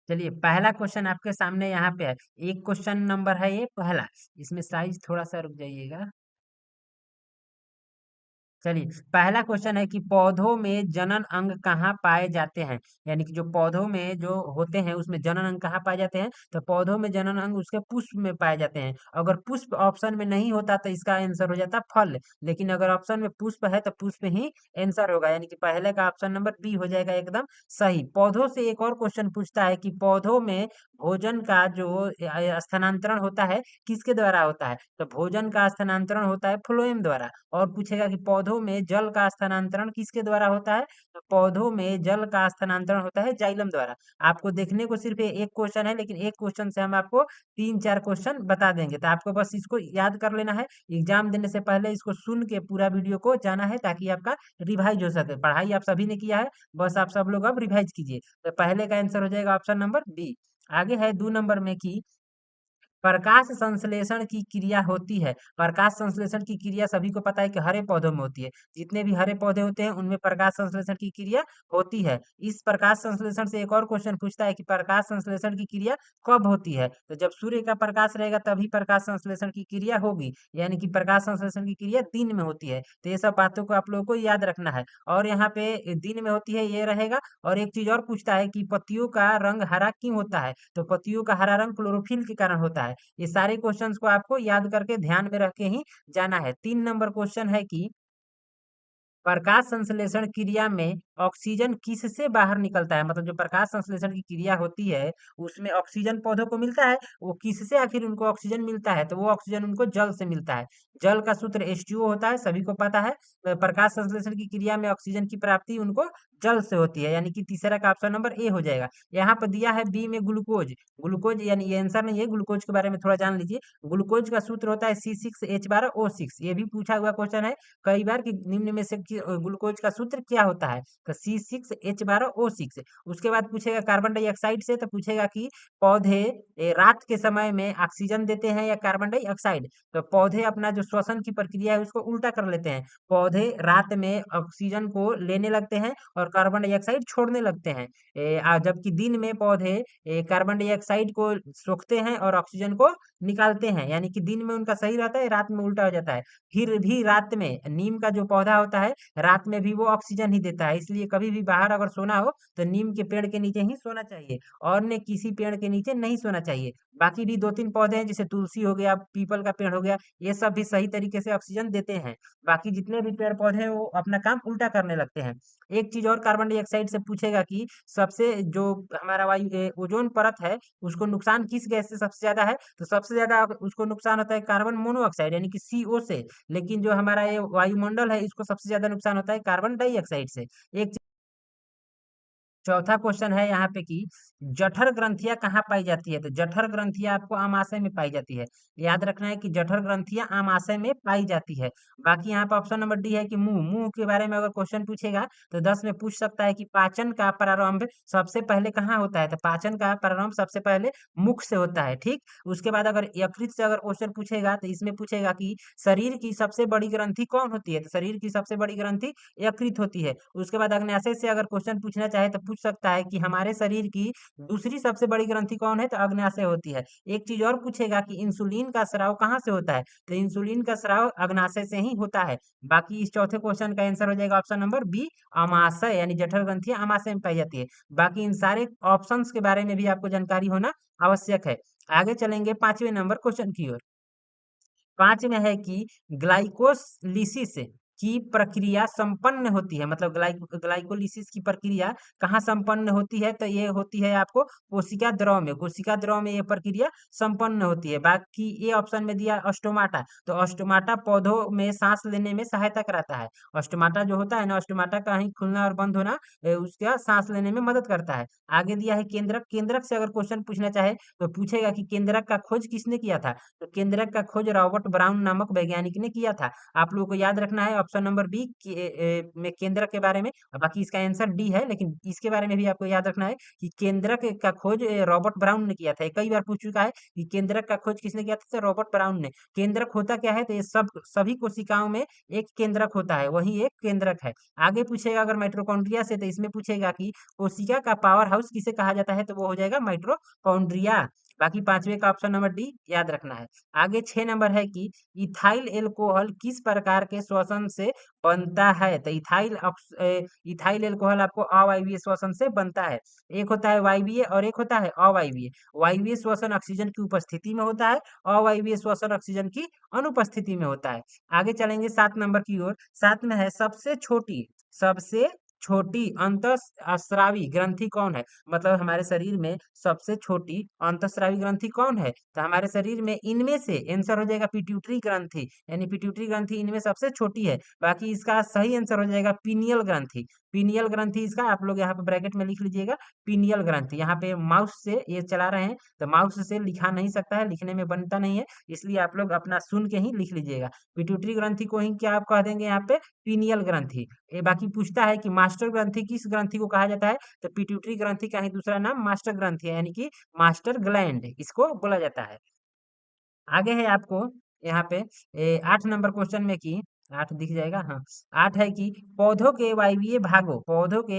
चलिए पहला क्वेश्चन आपके सामने यहाँ पे है। एक क्वेश्चन नंबर है ये पहला। इसमें साइज थोड़ा सा रुक जाइएगा। चलिए पहला क्वेश्चन है कि पौधों में जनन अंग कहाँ पाए जाते हैं। यानी कि जो पौधों में जो होते हैं उसमें जनन अंग कहाँ पाए जाते हैं, तो पौधों में जनन अंग उसके पुष्प में पाए जाते हैं। अगर पुष्प ऑप्शन में नहीं होता तो इसका आंसर हो जाता फल, लेकिन अगर ऑप्शन में पुष्प है तो पुष्प ही आंसर होगा, यानी कि पहले का ऑप्शन नंबर बी हो जाएगा एकदम सही। पौधों से एक और क्वेश्चन पूछता है कि पौधों में भोजन का जो स्थानांतरण होता है किसके द्वारा होता है, तो भोजन का स्थानांतरण होता है फ्लोएम द्वारा। और पूछेगा कि पौधों में जल का स्थानांतरण किसके द्वारा होता है, तो पौधों में जल का स्थानांतरण होता है जाइलम द्वारा। आपको देखने को सिर्फ ये एक क्वेश्चन है, लेकिन एक क्वेश्चन से हम आपको तीन चार क्वेश्चन बता देंगे, तो आपको बस इसको याद कर लेना है। एग्जाम देने से पहले इसको सुन के पूरा वीडियो को जाना है, ताकि आपका रिवाइज हो सके। पढ़ाई आप सभी ने किया है, बस आप सब लोग अब रिवाइज कीजिए। तो पहले का आंसर हो जाएगा ऑप्शन नंबर बी। आगे है दो नंबर में कि प्रकाश संश्लेषण की क्रिया होती है। प्रकाश संश्लेषण की क्रिया सभी को पता है कि हरे पौधों में होती है। जितने भी हरे पौधे होते हैं उनमें प्रकाश संश्लेषण की क्रिया होती है। इस प्रकाश संश्लेषण से एक और क्वेश्चन पूछता है कि प्रकाश संश्लेषण की क्रिया कब होती है, तो जब सूर्य का प्रकाश रहेगा तभी प्रकाश संश्लेषण की क्रिया होगी, यानी कि प्रकाश संश्लेषण की क्रिया दिन में होती है। तो ये सब बातों को आप लोगों को याद रखना है। और यहाँ पे दिन में होती है ये रहेगा। और एक चीज और पूछता है कि पत्तियों का रंग हरा क्यों होता है, तो पत्तियों का हरा रंग क्लोरोफिल के कारण होता है। ये सारे क्वेश्चंस को आपको याद करके ध्यान में रख के ही जाना है। 3 नंबर क्वेश्चन है कि प्रकाश संश्लेषण क्रिया में ऑक्सीजन किससे बाहर निकलता है, मतलब जो प्रकाश संश्लेषण की क्रिया होती है उसमें ऑक्सीजन पौधों को मिलता है, वो किससे आखिर उनको ऑक्सीजन मिलता है, तो वो ऑक्सीजन उनको जल से मिलता है। जल का सूत्र H2O होता है, सभी को पता है। प्रकाश संश्लेषण की क्रिया में ऑक्सीजन की प्राप्ति उनको जल से होती है, यानी कि तीसरा का ऑप्शन नंबर ए हो जाएगा। यहाँ पर दिया है बी में ग्लूकोज। ग्लूकोज यानी ये आंसर नहीं है, ग्लूकोज के बारे में थोड़ा जान लीजिए। ग्लूकोज का सूत्र होता है C6H12O6। ये भी पूछा हुआ क्वेश्चन है कई बार कि निम्न में से ग्लूकोज का सूत्र क्या होता है, तो C6H12O6। उसके बाद पूछेगा कार्बन डाइऑक्साइड से, तो पूछेगा कि पौधे रात के समय में ऑक्सीजन देते हैं या कार्बन डाइऑक्साइड, तो पौधे अपना जो श्वसन की प्रक्रिया है उसको उल्टा कर लेते हैं। पौधे रात में ऑक्सीजन को लेने लगते हैं और कार्बन डाइऑक्साइड छोड़ने लगते हैं। जबकि दिन में पौधे कार्बन डाइऑक्साइड को सोखते हैं और ऑक्सीजन को निकालते हैं, यानी कि दिन में उनका सही रहता है, रात में उल्टा हो जाता है। फिर भी रात में नीम का जो पौधा होता है रात में भी वो ऑक्सीजन ही देता है, इसलिए कभी भी बाहर अगर सोना हो तो नीम के पेड़ के नीचे ही सोना चाहिए, और ने किसी पेड़ के नीचे नहीं सोना चाहिए। बाकी भी दो तीन पौधे हैं जैसे तुलसी हो गया, पीपल का पेड़ हो गया, ये सब भी सही तरीके से ऑक्सीजन देते हैं। बाकी जितने भी पेड़ पौधे हैं वो अपना काम उल्टा करने लगते हैं। एक चीज और कार्बन डाइऑक्साइड से पूछेगा कि सबसे जो हमारा ओजोन परत है उसको नुकसान किस गैस से सबसे ज्यादा है, तो सबसे ज्यादा उसको नुकसान होता है कार्बन मोनोऑक्साइड यानी कि CO से। लेकिन जो हमारा ये वायुमंडल है इसको सबसे ज्यादा नुकसान होता है कार्बन डाइऑक्साइड से। एक चौथा क्वेश्चन है यहाँ पे कि जठर ग्रंथियां कहाँ पाई जाती है, तो जठर ग्रंथियां आपको आमाशय में पाई जाती है। याद रखना है कि जठर ग्रंथियां आमाशय में पाई जाती है। बाकी यहाँ पे ऑप्शन नंबर डी है कि मुंह मुंह के बारे में अगर क्वेश्चन पूछेगा तो 10 में पूछ सकता है कि पाचन का प्रारंभ सबसे पहले कहाँ होता है, तो पाचन का प्रारंभ सबसे पहले मुख से होता है। ठीक, उसके बाद अगर यकृत से अगर क्वेश्चन पूछेगा तो इसमें पूछेगा कि शरीर की सबसे बड़ी ग्रंथि कौन होती है, तो शरीर की सबसे बड़ी ग्रंथि यकृत होती है। उसके बाद अग्न्याशय से अगर क्वेश्चन पूछना चाहे तो पूछ सकता है कि हमारे शरीर की दूसरी सबसे बड़ी ग्रंथि कौन है, तो अग्न्याशय होती है। एक चीज और पूछेगा कि इंसुलिन का स्राव कहाँ से होता है, तो इंसुलिन का स्राव अग्न्याशय से ही होता है। बाकी इस चौथे क्वेश्चन का आंसर हो जाएगा ऑप्शन नंबर बी, अमाशय, यानी जठर ग्रंथियां अमाशय में पाई जाती है। बाकी इन सारे ऑप्शंस के बारे में भी आपको जानकारी होना आवश्यक है। आगे चलेंगे 5वें नंबर क्वेश्चन की ओर। 5 में है कि ग्लाइकोलिसिस की प्रक्रिया संपन्न होती है, मतलब ग्लाइकोलिसिस की प्रक्रिया कहाँ संपन्न होती है, तो ये होती है आपको कोशिका द्रव में। कोशिका द्रव में ये प्रक्रिया संपन्न होती है। बाकी ये ऑप्शन में दिया ऑस्टोमाटा, तो ऑस्टोमाटा पौधों में सांस लेने में सहायता कराता है। ऑस्टोमाटा जो होता है ना, ऑस्टोमाटा का ही खुलना और बंद होना उसका सांस लेने में मदद करता है। आगे दिया है केंद्रक। केंद्रक से अगर क्वेश्चन पूछना चाहे तो पूछेगा कि केंद्रक का खोज किसने किया था, तो केंद्रक का खोज रॉबर्ट ब्राउन नामक वैज्ञानिक ने किया था। आप लोगों को याद रखना है ऑप्शन नंबर बी में केंद्रक के बारे में। बाकी इसका आंसर डी है, लेकिन इसके बारे में भी आपको याद रखना है कि केंद्रक का खोज रॉबर्ट ब्राउन ने किया था। कई बार पूछ चुका है कि केंद्रक का खोज किसने किया था, तो रॉबर्ट ब्राउन ने। केंद्रक होता क्या है, तो ये सब सभी कोशिकाओं में एक केंद्रक होता है, वही एक केंद्रक है। आगे पूछेगा अगर माइटोकॉन्ड्रिया से, तो इसमें पूछेगा कि कोशिका का पावर हाउस किसे कहा जाता है, तो वो हो जाएगा माइटोकॉन्ड्रिया। बाकी पांचवे का ऑप्शन नंबर डी याद रखना है। आगे 6 नंबर है कि इथाइल एल्कोहल किस प्रकार के श्वसन से बनता है, तो इथाइल एल्कोहल आपको अवायवीय श्वसन से बनता है। एक होता है वायवीय और एक होता है अवायवीय। वायवीय श्वसन ऑक्सीजन की उपस्थिति में होता है, अवायवीय श्वसन ऑक्सीजन की अनुपस्थिति में होता है। आगे चलेंगे 7 नंबर की ओर। 7 में है सबसे छोटी अंतःस्रावी ग्रंथि कौन है। मतलब हमारे शरीर में सबसे छोटी अंतःस्रावी ग्रंथि कौन है, तो हमारे शरीर में इनमें से आंसर हो जाएगा पिट्यूटरी ग्रंथि, यानी पिट्यूटरी ग्रंथि इनमें सबसे छोटी है। बाकी इसका सही आंसर हो जाएगा पीनियल ग्रंथि। पीनियल ग्रंथि इसका आप लोग यहाँ पे ब्रैकेट में लिख लीजिएगा, पीनियल ग्रंथि। यहाँ पे माउस से ये चला रहे हैं, तो माउस से लिखा नहीं सकता है, लिखने में बनता नहीं है, इसलिए आप लोग अपना सुन के ही लिख लीजिएगा। पिट्यूटरी ग्रंथि को ही क्या आप कह देंगे यहाँ पे, पीनियल ग्रंथि। ये बाकी पूछता है कि मास्टर ग्रंथि किस ग्रंथि को कहा जाता है, तो पिट्यूटरी ग्रंथि का ही दूसरा नाम मास्टर ग्रंथि है, यानी कि मास्टर ग्लैंड इसको बोला जाता है। आगे है आपको यहाँ पे 8 नंबर क्वेश्चन में कि 8 दिख जाएगा, हाँ। 8 है कि पौधों के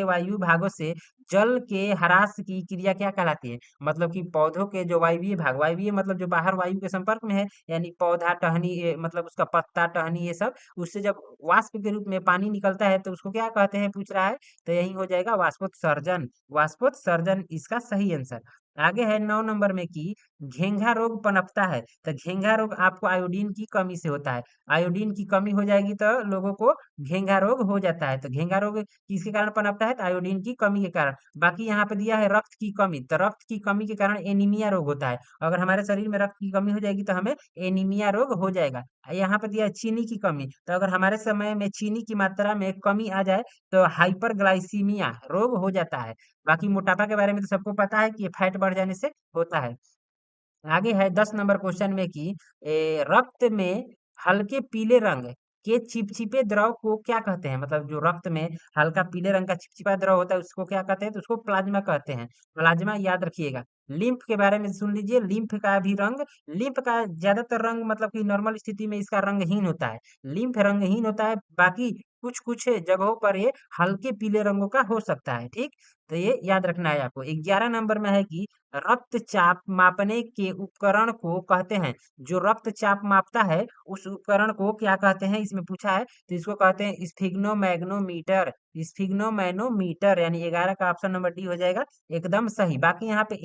वायु भागों से जल के ह्रास की क्रिया क्या कहलाती है। मतलब कि पौधों के जो वायवीय मतलब जो बाहर वायु के संपर्क में है, यानी पौधा टहनी मतलब उसका पत्ता टहनी ये सब, उससे जब वाष्प के रूप में पानी निकलता है तो उसको क्या कहते हैं पूछ रहा है, तो यही हो जाएगा वाष्पोत्सर्जन। वाष्पोत्सर्जन इसका सही आंसर। आगे है 9 नंबर में कि घेंघा रोग पनपता है, तो घेंघा रोग आपको आयोडीन की कमी से होता है। आयोडीन की कमी हो जाएगी तो लोगों को घेंघा रोग हो जाता है। तो घेंघा रोग किसके कारण पनपता है, तो आयोडीन की कमी के कारण। बाकी यहाँ पे दिया है रक्त की कमी, तो रक्त की कमी के कारण एनीमिया रोग होता है। अगर हमारे शरीर में रक्त की कमी हो जाएगी तो हमें एनीमिया रोग हो जाएगा। यहाँ पे दिया है चीनी की कमी, तो अगर हमारे समय में चीनी की मात्रा में कमी आ जाए तो हाइपरग्लाइसीमिया रोग हो जाता है। बाकी मोटापा के बारे में तो सबको पता है कि ये फैट बढ़ जाने से होता है। आगे है 10 नंबर क्वेश्चन में कि रक्त में हल्के पीले रंग के चिपचिपे द्रव को क्या कहते हैं। मतलब जो रक्त में हल्का पीले रंग का चिपचिपा द्रव होता है उसको क्या कहते हैं, तो उसको प्लाज्मा कहते हैं। प्लाज्मा याद रखिएगा। लिम्फ के बारे में सुन लीजिए, लिम्फ का ज्यादातर रंग मतलब कि नॉर्मल स्थिति में इसका रंगहीन होता है। लिम्फ रंगहीन होता है, बाकी कुछ कुछ जगहों पर ये हल्के पीले रंगों का हो सकता है, ठीक। तो ये याद रखना है आपको। 11 नंबर में है कि रक्तचाप मापने के उपकरण को कहते हैं। जो रक्तचाप मापता है उस उपकरण को क्या कहते हैं, इसमें पूछा है, तो इसको कहते हैं स्फिग्नोमैग्नोमीटर। स्फिग्नोमैनोमीटर यानी 11 का ऑप्शन नंबर डी हो जाएगा एकदम सही। बाकी यहाँ पे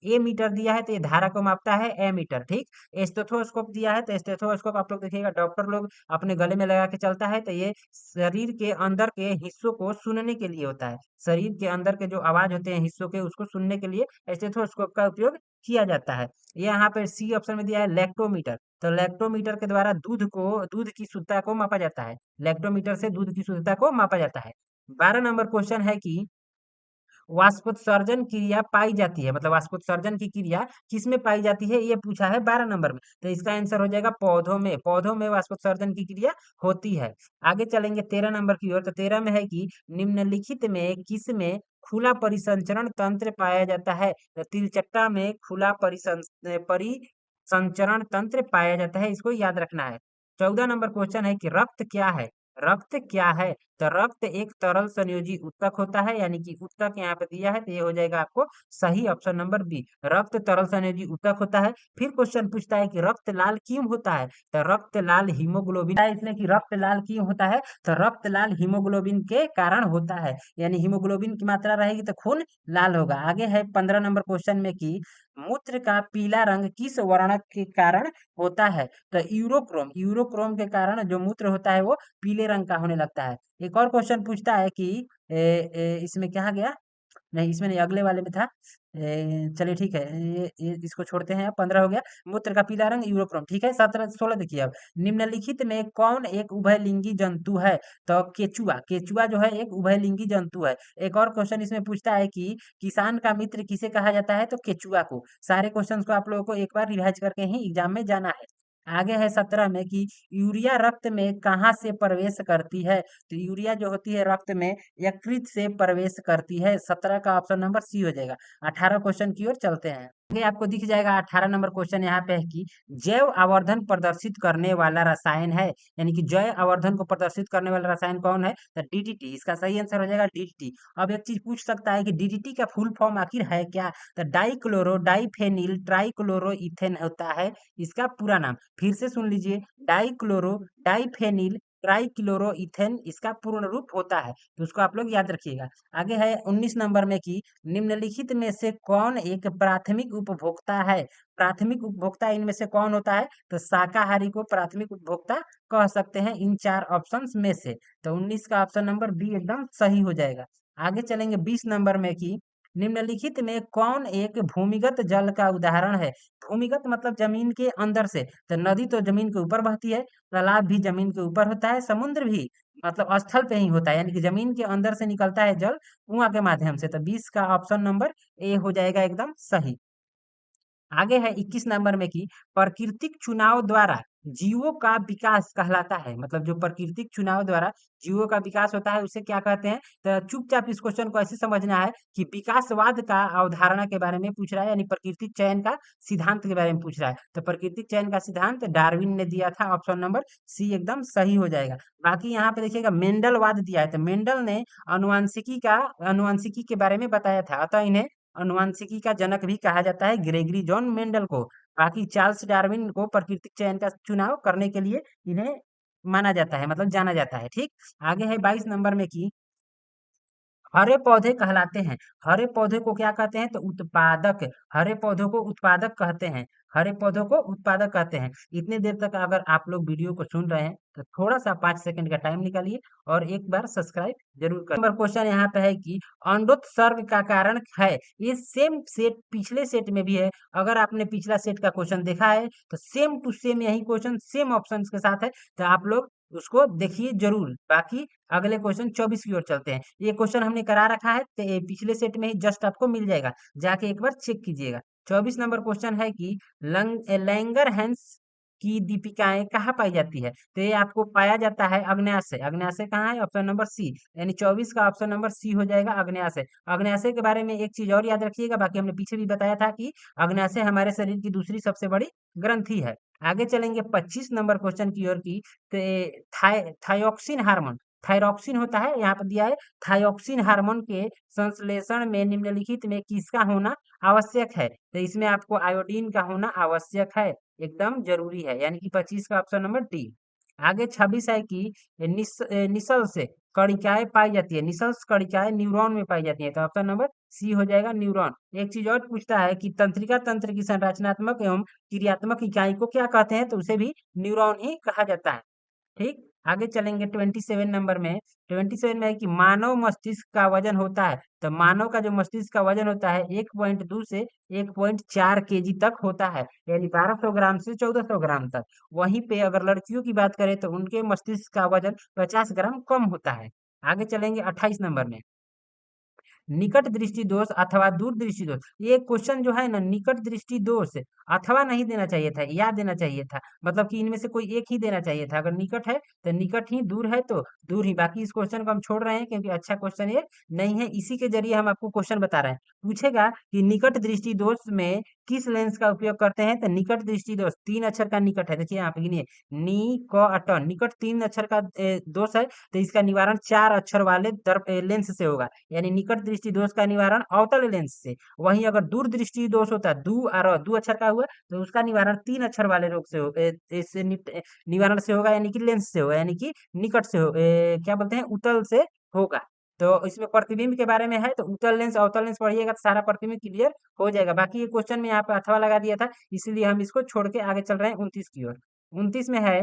ए मीटर दिया है, तो ये धारा को मापता है ए मीटर, ठीक। स्टेथोस्कोप दिया है, तो स्टेथोस्कोप आप लोग देखिएगा डॉक्टर लोग अपने गले में लगा के चलता है, तो ये शरीर के अंदर के हिस्सों को सुनने के लिए होता है। शरीर के अंदर के जो आवाज होते हैं हिस्सों के, उसको सुनने के लिए स्टेथोस्कोप का उपयोग किया जाता है। ये यहाँ पे सी ऑप्शन में दिया है लैक्टोमीटर, तो लैक्टोमीटर के द्वारा दूध की शुद्धता को मापा जाता है। लैक्टोमीटर से दूध की शुद्धता को मापा जाता है। 12 नंबर क्वेश्चन है कि वाष्पोत्सर्जन क्रिया पाई जाती है, मतलब वाष्पोत्सर्जन की क्रिया किसमें पाई जाती है, ये पूछा है 12 नंबर में। तो इसका आंसर हो जाएगा पौधों में वाष्पोत्सर्जन की क्रिया होती है। आगे चलेंगे 13 नंबर की ओर। तो 13 में है कि निम्नलिखित में किस में खुला परिसंचरण तंत्र पाया जाता है, तो तिलचट्टा में खुला परिसंचरण तंत्र पाया जाता है, इसको याद रखना है। 14 नंबर क्वेश्चन है कि रक्त क्या है। रक्त क्या है, तो रक्त एक तरल संयोजी ऊतक होता है, यानी कि ऊतक यहाँ पे दिया है, तो ये हो जाएगा आपको सही ऑप्शन नंबर बी। रक्त तरल संयोजी ऊतक होता है। फिर क्वेश्चन पूछता है कि रक्त लाल क्यों होता है, तो रक्त लाल हीमोग्लोबिन है, इसलिए कि रक्त लाल क्यों होता है, तो रक्त लाल हीमोग्लोबिन के कारण होता है, यानी हीमोग्लोबिन की मात्रा रहेगी तो खून लाल होगा। आगे है 15 नंबर क्वेश्चन में कि मूत्र का पीला रंग किस वर्णक के कारण होता है, तो यूरोक्रोम के कारण जो मूत्र होता है वो पीले रंग का होने लगता है। एक और क्वेश्चन पूछता है कि इसमें क्या गया, नहीं इसमें नहीं, अगले वाले में था। चलिए ठीक है, ये इसको छोड़ते हैं। 15 हो गया, मूत्र का पीला रंग यूरोक्रोम, ठीक है। 17 16 देखिए अब, निम्नलिखित में कौन एक उभयलिंगी जंतु है, तो केचुआ। केचुआ जो है एक उभयलिंगी जंतु है। एक और क्वेश्चन इसमें पूछता है कि किसान का मित्र किसे कहा जाता है, तो केचुआ को। सारे क्वेश्चन को आप लोगों को एक बार रिवाइज करके ही एग्जाम में जाना है। आगे है 17 में कि यूरिया रक्त में कहाँ से प्रवेश करती है? तो यूरिया जो होती है रक्त में यकृत से प्रवेश करती है। 17 का ऑप्शन नंबर सी हो जाएगा। 18 क्वेश्चन की ओर चलते हैं। आगे आपको दिख जाएगा 18 नंबर क्वेश्चन यहाँ पे है कि जैव आवर्धन प्रदर्शित करने वाला रसायन है, यानी कि जैव आवर्धन को प्रदर्शित करने वाला रसायन कौन है? तो डीडीटी। इसका सही आंसर हो जाएगा डीडीटी। अब एक चीज पूछ सकता है कि डीडीटी का फुल फॉर्म आखिर है क्या? तो डाइक्लोरो डाइफेनिल ट्राइक्लोरो इथेन होता है इसका पूरा नाम। फिर से सुन लीजिए, डाइक्लोरो डाइफेनिल ट्राइक्लोरोइथेन इसका पूर्ण रूप होता है, तो उसको आप लोग याद रखिएगा। आगे है 19 नंबर में कि निम्नलिखित में से कौन एक प्राथमिक उपभोक्ता है? प्राथमिक उपभोक्ता इनमें से कौन होता है? तो शाकाहारी को प्राथमिक उपभोक्ता कह सकते हैं इन चार ऑप्शंस में से। तो 19 का ऑप्शन नंबर बी एकदम सही हो जाएगा। आगे चलेंगे 20 नंबर में कि निम्नलिखित में कौन एक भूमिगत जल का उदाहरण है? भूमिगत मतलब जमीन के अंदर से। तो नदी तो जमीन के ऊपर बहती है, तालाब भी जमीन के ऊपर होता है, समुद्र भी मतलब स्थल पे ही होता है, यानी कि जमीन के अंदर से निकलता है जल कुआं के माध्यम से। तो 20 का ऑप्शन नंबर ए हो जाएगा एकदम सही। आगे है 21 नंबर में कि प्राकृतिक चुनाव द्वारा जीवों का विकास कहलाता है, मतलब जो प्राकृतिक चुनाव द्वारा जीवों का विकास होता है उसे क्या कहते हैं? तो चुपचाप इस क्वेश्चन को ऐसे समझना है कि विकासवाद का अवधारणा के बारे में पूछ रहा है, यानी प्राकृतिक चयन का सिद्धांत के बारे में पूछ रहा है। तो प्राकृतिक चयन का सिद्धांत डार्विन ने दिया था, ऑप्शन नंबर सी एकदम सही हो जाएगा। बाकी यहाँ पे देखिएगा मेंडलवाद दिया है, तो मेंडल ने आनुवंशिकी के बारे में बताया था, अतः इन्हें अनुवांशिकी का जनक भी कहा जाता है ग्रेगरी जॉन मेंडल को। बाकी चार्ल्स डार्विन को प्राकृतिक चयन का चुनाव करने के लिए इन्हें माना जाता है, मतलब जाना जाता है। ठीक। आगे है 22 नंबर में कि हरे पौधे कहलाते हैं। हरे पौधे को क्या कहते हैं? तो उत्पादक। हरे पौधों को उत्पादक कहते हैं। हरे पौधों को उत्पादक कहते हैं। इतने देर तक अगर आप लोग वीडियो को सुन रहे हैं तो थोड़ा सा 5 सेकंड का टाइम निकालिए और एक बार सब्सक्राइब जरूर करें। नंबर क्वेश्चन यहाँ पे है कि अंडोत्सर्ग का कारण है। ये सेम सेट पिछले सेट में भी है। अगर आपने पिछला सेट का क्वेश्चन देखा है तो सेम टू सेम यही क्वेश्चन सेम ऑप्शंस के साथ है, तो आप लोग उसको देखिए जरूर। बाकी अगले क्वेश्चन 24 की ओर चलते हैं। ये क्वेश्चन हमने करा रखा है, तो ये पिछले सेट में ही जस्ट आपको मिल जाएगा, जाके एक बार चेक कीजिएगा। 24 नंबर क्वेश्चन है कि लैंगरहैंस की दीपिकाएं कहाँ पाई जाती है? तो ये आपको पाया जाता है अग्न्याशय। अग्न्याशय कहाँ है? ऑप्शन नंबर सी, यानी 24 का ऑप्शन नंबर सी हो जाएगा अग्न्याशय। अग्न्याशय के बारे में एक चीज और याद रखिएगा, बाकी हमने पीछे भी बताया था कि अग्न्याशय हमारे शरीर की दूसरी सबसे बड़ी ग्रंथि है। आगे चलेंगे 25 नंबर क्वेश्चन की ओर की। थायोक्सिन हार्मोन, थायरॉक्सिन होता है, यहाँ पर दिया है थायोक्सिन हार्मोन के संश्लेषण में निम्नलिखित में किसका होना आवश्यक है? तो इसमें आपको आयोडीन का होना आवश्यक है, एकदम जरूरी है, यानी कि 25 का ऑप्शन नंबर डी। आगे 26 है कि निशल से कणिकाएं पाई जाती है। निशल्स कणिकाएं न्यूरॉन में पाई जाती है, तो ऑप्शन नंबर सी हो जाएगा न्यूरॉन। एक चीज और पूछता है कि तंत्रिका तंत्र की संरचनात्मक एवं क्रियात्मक इकाई को क्या कहते हैं? तो उसे भी न्यूरॉन ही कहा जाता है। ठीक। आगे चलेंगे 27 नंबर में। 27 में है कि मानव मस्तिष्क का वजन होता है। तो मानव का जो मस्तिष्क का वजन होता है 1.2 से 1.4 केजी तक होता है, यानी 1200 ग्राम से 1400 ग्राम तक। वहीं पे अगर लड़कियों की बात करें तो उनके मस्तिष्क का वजन 50 ग्राम कम होता है। आगे चलेंगे 28 नंबर में। निकट दृष्टि दोष अथवा दूर दृष्टि दोष। ये क्वेश्चन जो है ना, निकट दृष्टि दोष अथवा नहीं देना चाहिए था, या देना चाहिए था, मतलब कि इनमें से कोई एक ही देना चाहिए था। अगर निकट है तो निकट ही, दूर है तो दूर ही। बाकी इस क्वेश्चन को हम छोड़ रहे हैं क्योंकि अच्छा क्वेश्चन ये नहीं है। इसी के जरिए हम आपको क्वेश्चन बता रहे हैं। पूछेगा कि निकट दृष्टि दोष में किस लेंस का उपयोग करते हैं? तो निकट दृष्टि दोष 3 अक्षर का निकट है, देखिए यहाँ पे गिनिए, नी क अट, निकट 3 अक्षर का दोष है, तो इसका निवारण 4 अक्षर वाले लेंस से होगा, यानी निकट दृष्टि दोष का निवारण अवतल लेंस से। वहीं अगर दूर दृष्टि दोष होता है, दू अक्षर का हुआ, तो उसका निवारण 3 अक्षर वाले रोग से हो इससे निवारण से होगा, यानी कि लेंस से होगा, यानी कि निकट से क्या बोलते हैं, उत्तल से होगा। तो इसमें प्रतिबिंब के बारे में है, तो उत्तल लेंस अवतल लेंस पढ़िएगा तो सारा प्रतिबिंब क्लियर हो जाएगा। बाकी ये क्वेश्चन में यहाँ पे अथवा लगा दिया था, इसलिए हम इसको छोड़ के आगे चल रहे हैं 29 की ओर। 29 में है